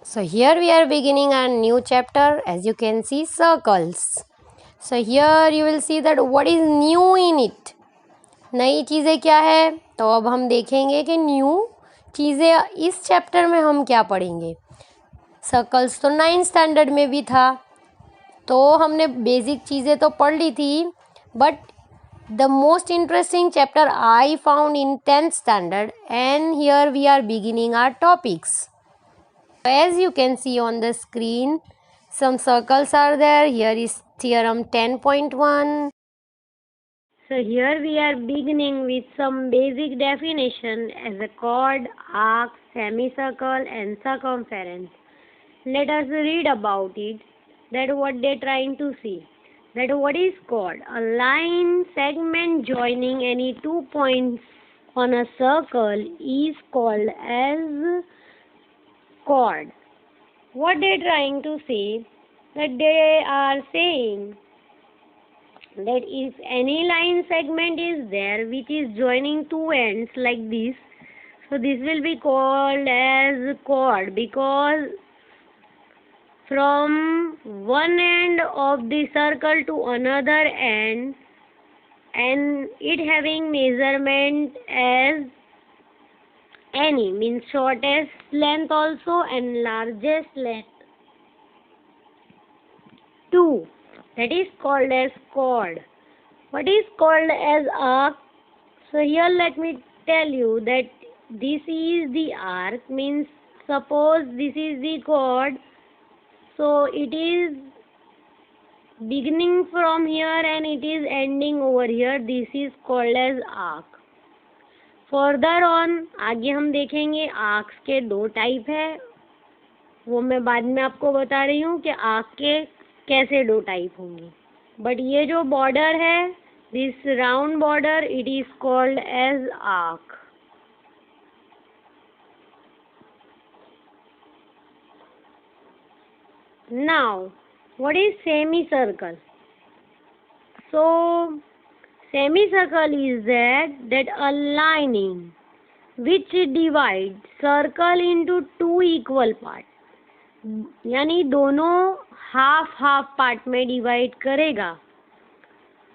So here we are beginning a new chapter. As you can see, circles. So here you will see that what is new in it. नई चीज़ें क्या है, तो अब हम देखेंगे कि न्यू चीज़ें इस चैप्टर में हम क्या पढ़ेंगे। सर्कल्स तो 9th स्टैंडर्ड में भी था, तो हमने बेसिक चीज़ें तो पढ़ ली थी, but the most interesting chapter I found in 10th standard, and here we are beginning our topics. As you can see on the screen, some circles are there. Here is theorem 10.1. So here we are beginning with some basic definition as a chord, arc, semicircle and circumference. Let us read about it, that what they are trying to see. That what is chord? A line segment joining any 2 points on a circle is called as chord. What they are trying to say, that they are saying that if any line segment is there which is joining two ends like this, so this will be called as chord, because from one end of the circle to another end, and it having measurement as any, means shortest length also and largest length 2, that is called as chord. What is called as arc? So here let me tell you that this is the arc, means suppose this is the chord, so it is beginning from here and it is ending over here. This is called as arc. Further on आगे हम देखेंगे arcs के दो type है, वो मैं बाद में आपको बता रही हूँ कि आर्क के कैसे दो टाइप होंगे। बट ये जो बॉर्डर है, this round border, it is called as arc. Now what is semi circle? So semicircle is that a lining which divides circle into two equal parts, यानी दोनों हाफ पार्ट में divide करेगा,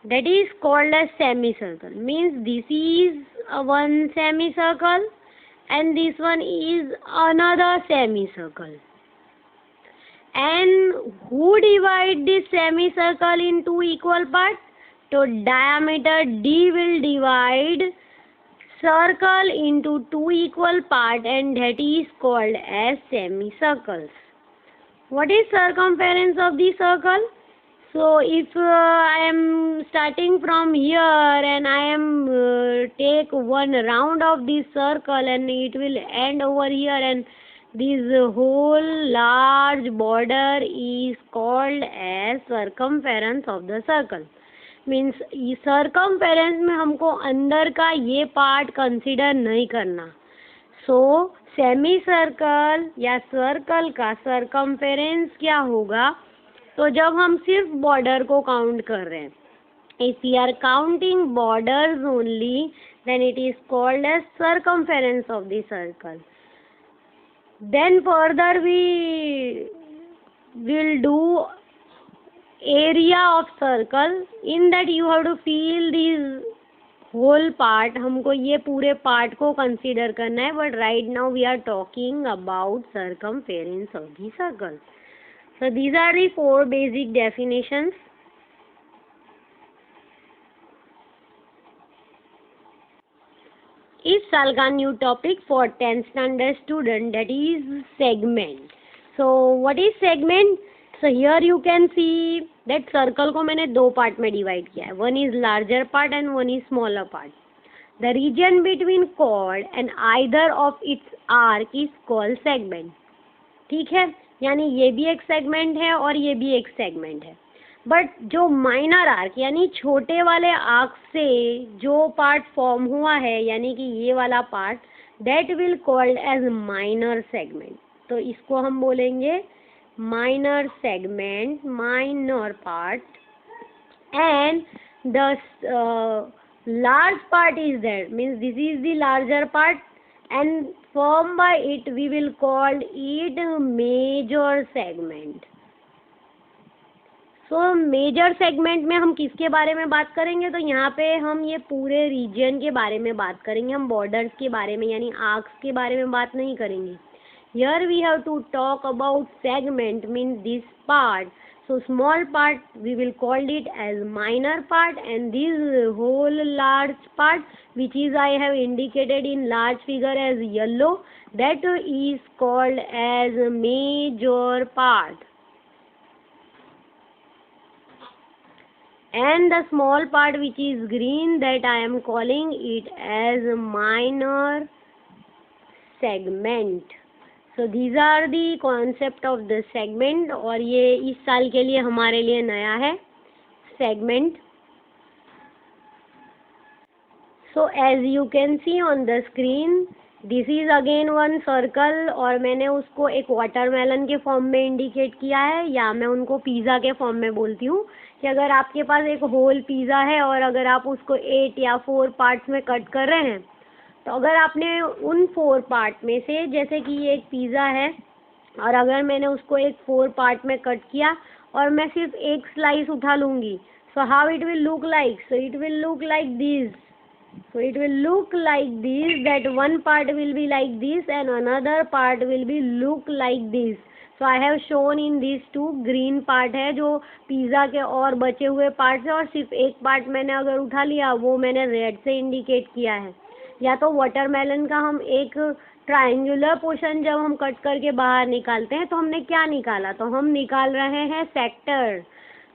that is called as semicircle. Means this is one semicircle and this one is another semicircle, and who divide this semicircle into equal parts? तो diameter d will divide circle into two equal part, and that is called as semicircles. What is circumference of the circle? So if I am starting from here and I am take one round of this circle and it will end over here, and this whole large border is called as circumference of the circle. Means circumference में हमको अंदर का ये part consider नहीं करना। सो semi circle या circle का circumference क्या होगा? तो जब हम सिर्फ बॉर्डर को काउंट कर रहे हैं, if you are counting borders only, then it is called as circumference of the circle. Then further we will do area of circle, in that you have to feel this whole part, हमको ये पूरे part को consider करना है, but right now we are talking about circumference of the circle. So these are the four basic definitions. इस साल का new topic for 10th standard student, that is segment. So what is segment? So here you can see that circle को मैंने दो part में divide किया है, one is larger part and one is smaller part. The region between chord and either of its arc is called segment. ठीक है, यानी ये भी एक सेगमेंट है और ये भी एक सेगमेंट है, बट जो माइनर आर्क यानी छोटे वाले आर्क से जो पार्ट फॉर्म हुआ है, यानी कि ये वाला part, that will called as minor segment. तो इसको हम बोलेंगे minor segment, minor part, and the large part is there, means this is the larger part and formed by it we will call it major segment. So major segment में हम किसके बारे में बात करेंगे? तो यहाँ पे हम ये पूरे रीजन के बारे में बात करेंगे, हम बॉर्डर्स के बारे में यानी आर्क्स के बारे में बात नहीं करेंगे. Here we have to talk about segment, means this part. So small part we will call it as minor part, and this whole large part which is I have indicated in large figure as yellow, that is called as major part. And the small part which is green, that I am calling it as minor segment. So these are the concept of the segment, और ये इस साल के लिए हमारे लिए नया है segment. So as you can see on the screen, this is again one circle, और मैंने उसको एक वाटरमेलन के फॉर्म में इंडिकेट किया है, या मैं उनको पिज़्ज़ा के फॉर्म में बोलती हूँ कि अगर आपके पास एक होल पिज़्ज़ा है और अगर आप उसको 8 या 4 पार्ट्स में कट कर रहे हैं, तो अगर आपने उन 4 पार्ट में से, जैसे कि ये एक पिज़्ज़ा है और अगर मैंने उसको एक 4 पार्ट में कट किया और मैं सिर्फ एक स्लाइस उठा लूँगी, so how it will look like? So it will look like this. So it will look like this, that one part will be like this and another part will be look like this. So I have shown in these two. green part है जो pizza के और बचे हुए parts है, और सिर्फ एक पार्ट मैंने अगर उठा लिया वो मैंने रेड से इंडिकेट किया है. या तो वाटरमेलन का हम एक ट्रायंगुलर पोर्शन जब हम कट करके बाहर निकालते हैं तो हमने क्या निकाला? तो हम निकाल रहे हैं सेक्टर.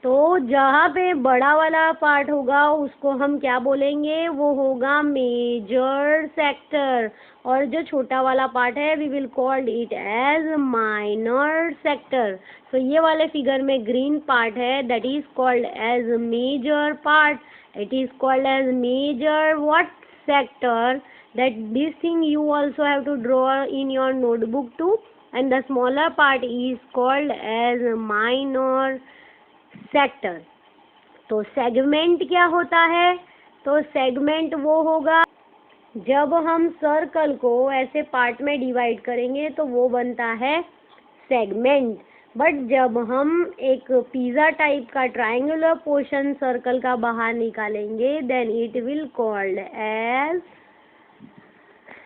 तो जहाँ पे बड़ा वाला पार्ट होगा उसको हम क्या बोलेंगे? वो होगा मेजर सेक्टर, और जो छोटा वाला पार्ट है we will called it as minor sector. So ये वाले फिगर में ग्रीन पार्ट है, that is called as major part. It is called as major what? Sector. That this thing you also have to draw in your notebook too, and the smaller part is called as minor sector. तो segment क्या होता है? तो segment वो होगा जब हम circle को ऐसे पार्ट में डिवाइड करेंगे तो वो बनता है सेगमेंट. बट जब हम एक पिज़्ज़ा टाइप का ट्रायंगुलर पोर्शन सर्कल का बाहर निकालेंगे, then it will called as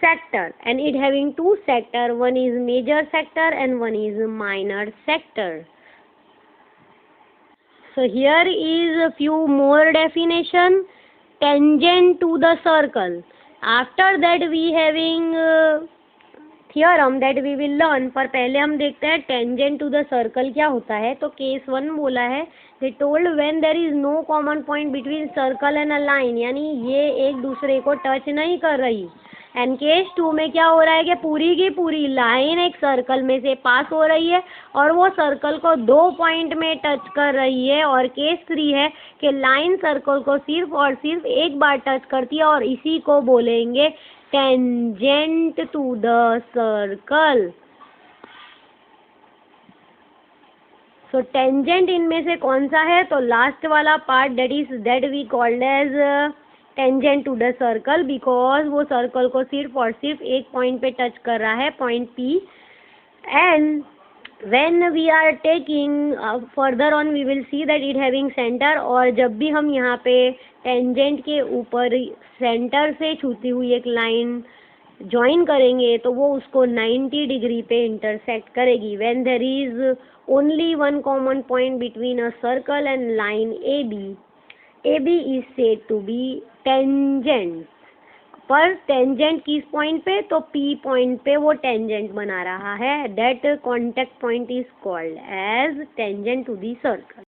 sector, and it having two sector, one is major sector and one is minor sector. So here is a few more definition. Tangent to the circle. After that we having theorem that we will learn. पर पहले हम देखते हैं tangent to the circle क्या होता है. तो case 1 बोला है, they told when there is no common point between circle and a line, यानी ये एक दूसरे को टच नहीं कर रही. एंड केस 2 में क्या हो रहा है कि पूरी की पूरी लाइन एक सर्कल में से पास हो रही है और वो सर्कल को 2 पॉइंट में टच कर रही है. और केस 3 है कि लाइन सर्कल को सिर्फ और सिर्फ एक बार टच करती है, और इसी को बोलेंगे tangent to the circle. So tangent इनमें से कौन सा है? तो लास्ट वाला part, that we called as tangent to the circle, because वो सर्कल को सिर्फ और सिर्फ एक पॉइंट पे टच कर रहा है, point P. And when we are taking further on we will see that it having centre. और जब भी हम यहाँ पे टेंजेंट के ऊपर सेंटर से छूती हुई एक लाइन ज्वाइन करेंगे तो वो उसको 90 डिग्री पे इंटरसेक्ट करेगी. When there is only one common point between a circle and line AB is said to be tangent. पर टेंजेंट किस पॉइंट पे? तो P पॉइंट पे वो टेंजेंट बना रहा है. That contact point is called as tangent to the circle.